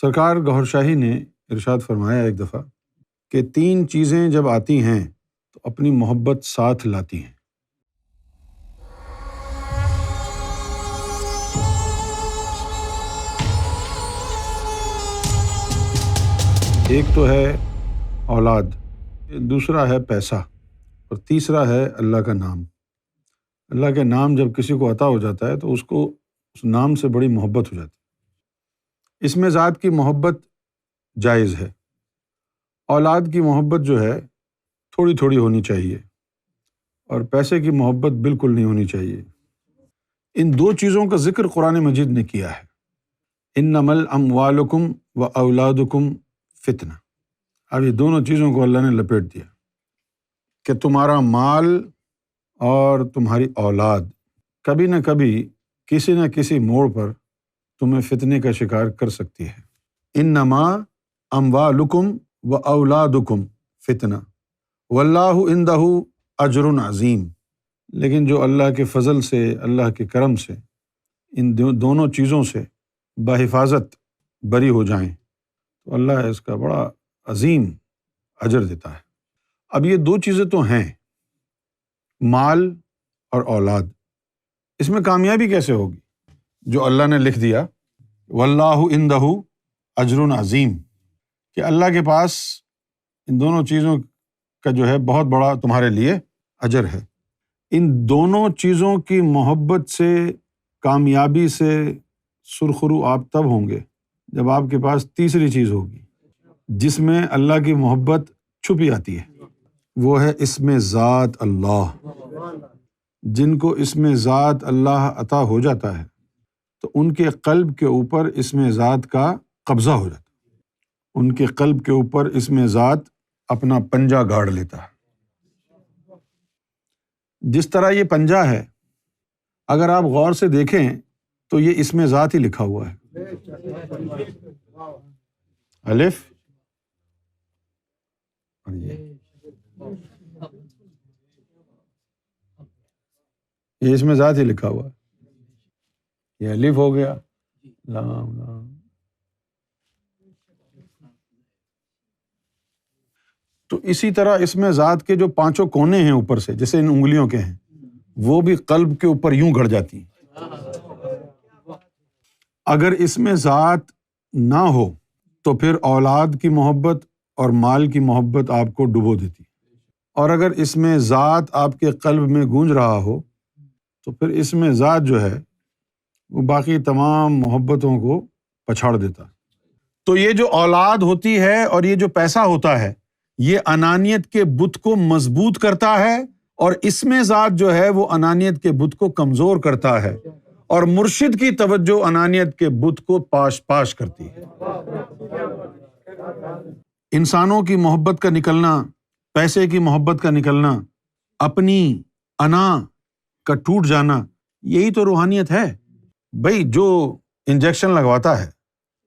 سرکار گوہر شاہی نے ارشاد فرمایا ایک دفعہ کہ 3 چیزیں جب آتی ہیں تو اپنی محبت ساتھ لاتی ہیں۔ ایک تو ہے اولاد، دوسرا ہے پیسہ، اور تیسرا ہے اللہ کا نام۔ اللہ کا نام جب کسی کو عطا ہو جاتا ہے تو اس کو اس نام سے بڑی محبت ہو جاتی ہے۔ اس میں ذات کی محبت جائز ہے، اولاد کی محبت جو ہے تھوڑی تھوڑی ہونی چاہیے، اور پیسے کی محبت بالکل نہیں ہونی چاہیے۔ ان 2 چیزوں کا ذکر قرآن مجید نے کیا ہے، انما الاموالکم واولادکم فتنہ۔ اب یہ دونوں چیزوں کو اللہ نے لپیٹ دیا کہ تمہارا مال اور تمہاری اولاد کبھی نہ کبھی کسی نہ کسی موڑ پر تمہیں فتنے کا شکار کر سکتی ہے۔ انما اموالکم واولادکم فتنہ واللہ عندہ اجر عظیم۔ لیکن جو اللہ کے فضل سے، اللہ کے کرم سے ان دونوں چیزوں سے بحفاظت بری ہو جائیں تو اللہ اس کا بڑا عظیم اجر دیتا ہے۔ اب یہ 2 چیزیں تو ہیں، مال اور اولاد، اس میں کامیابی کیسے ہوگی؟ جو اللہ نے لکھ دیا واللہ عندہ اجر عظیم، کہ اللہ کے پاس ان دونوں چیزوں کا جو ہے بہت بڑا تمہارے لیے اجر ہے۔ ان دونوں چیزوں کی محبت سے، کامیابی سے سرخرو آپ تب ہوں گے جب آپ کے پاس تیسری چیز ہوگی جس میں اللہ کی محبت چھپی آتی ہے، وہ ہے اسم ذات اللہ۔ جن کو اسم ذات اللہ عطا ہو جاتا ہے تو ان کے قلب کے اوپر اسم ذات کا قبضہ ہو جاتا ہے، ان کے قلب کے اوپر اسم ذات اپنا پنجہ گاڑ لیتا ہے۔ جس طرح یہ پنجہ ہے، اگر آپ غور سے دیکھیں تو یہ اسم ذات ہی لکھا ہوا ہے، الف اور یہ اسم ذات ہی لکھا ہوا ہے، یہ الف ہو گیا، لام لام۔ تو اسی طرح اسم ذات کے جو 5 کونے ہیں اوپر سے، جیسے ان انگلیوں کے ہیں، وہ بھی قلب کے اوپر یوں گڑ جاتی ہیں۔ اگر اسم ذات نہ ہو تو پھر اولاد کی محبت اور مال کی محبت آپ کو ڈبو دیتی، اور اگر اسم ذات آپ کے قلب میں گونج رہا ہو تو پھر اسم ذات جو ہے وہ باقی تمام محبتوں کو پچھاڑ دیتا۔ تو یہ جو اولاد ہوتی ہے اور یہ جو پیسہ ہوتا ہے، یہ انانیت کے بت کو مضبوط کرتا ہے، اور اسم ذات جو ہے وہ انانیت کے بت کو کمزور کرتا ہے، اور مرشد کی توجہ انانیت کے بت کو پاش پاش کرتی ہے۔ انسانوں کی محبت کا نکلنا، پیسے کی محبت کا نکلنا، اپنی انا کا ٹوٹ جانا، یہی تو روحانیت ہے۔ بھائی جو انجیکشن لگواتا ہے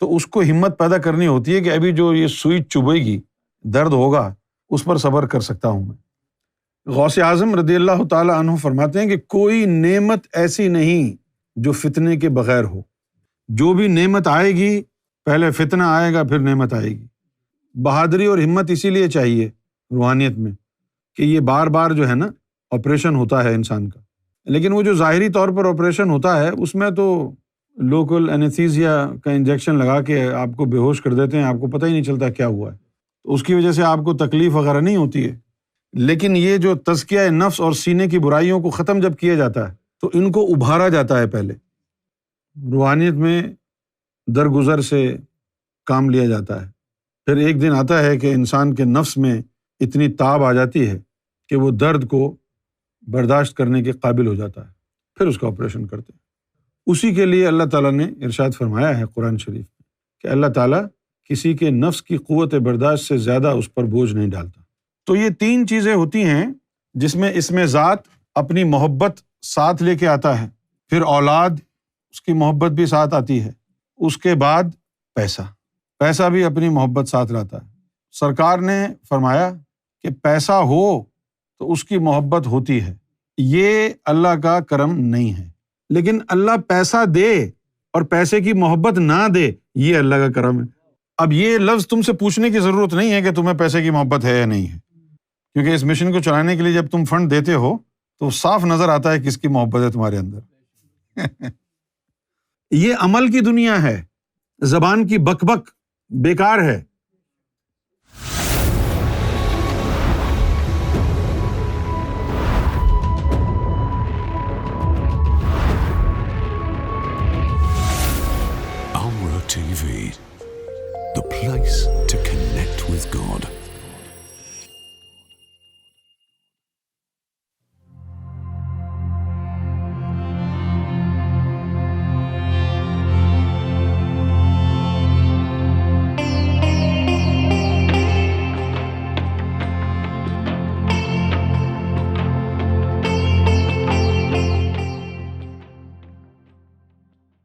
تو اس کو ہمت پیدا کرنی ہوتی ہے کہ ابھی جو یہ سوئی چبھے گی، درد ہوگا، اس پر صبر کر سکتا ہوں میں۔ غوث اعظم رضی اللہ تعالی عنہ فرماتے ہیں کہ کوئی نعمت ایسی نہیں جو فتنے کے بغیر ہو۔ جو بھی نعمت آئے گی، پہلے فتنہ آئے گا پھر نعمت آئے گی۔ بہادری اور ہمت اسی لیے چاہیے روحانیت میں کہ یہ بار بار جو ہے نا آپریشن ہوتا ہے انسان کا، لیکن وہ جو ظاہری طور پر آپریشن ہوتا ہے اس میں تو لوکل اینستھیزیا کا انجیکشن لگا کے آپ کو بے ہوش کر دیتے ہیں، آپ کو پتہ ہی نہیں چلتا کیا ہوا ہے، تو اس کی وجہ سے آپ کو تکلیف وغیرہ نہیں ہوتی ہے۔ لیکن یہ جو تزکیہ نفس اور سینے کی برائیوں کو ختم جب کیا جاتا ہے تو ان کو ابھارا جاتا ہے۔ پہلے روحانیت میں درگزر سے کام لیا جاتا ہے، پھر ایک دن آتا ہے کہ انسان کے نفس میں اتنی تاب آ جاتی ہے کہ وہ درد کو برداشت کرنے کے قابل ہو جاتا ہے، پھر اس کا آپریشن کرتے ہیں۔ اسی کے لیے اللہ تعالیٰ نے ارشاد فرمایا ہے قرآن شریف میں کہ اللہ تعالیٰ کسی کے نفس کی قوت برداشت سے زیادہ اس پر بوجھ نہیں ڈالتا۔ تو یہ 3 چیزیں ہوتی ہیں جس میں اسم ذات اپنی محبت ساتھ لے کے آتا ہے، پھر اولاد اس کی محبت بھی ساتھ آتی ہے، اس کے بعد پیسہ بھی اپنی محبت ساتھ لاتا ہے۔ سرکار نے فرمایا کہ پیسہ ہو تو اس کی محبت ہوتی ہے، یہ اللہ کا کرم نہیں ہے، لیکن اللہ پیسہ دے اور پیسے کی محبت نہ دے، یہ اللہ کا کرم ہے۔ اب یہ لفظ تم سے پوچھنے کی ضرورت نہیں ہے کہ تمہیں پیسے کی محبت ہے یا نہیں ہے، کیونکہ اس مشن کو چلانے کے لیے جب تم فنڈ دیتے ہو تو صاف نظر آتا ہے کس کی محبت ہے تمہارے اندر۔ یہ عمل کی دنیا ہے، زبان کی بک بک بیکار ہے۔ Amra TV, the place to connect with God.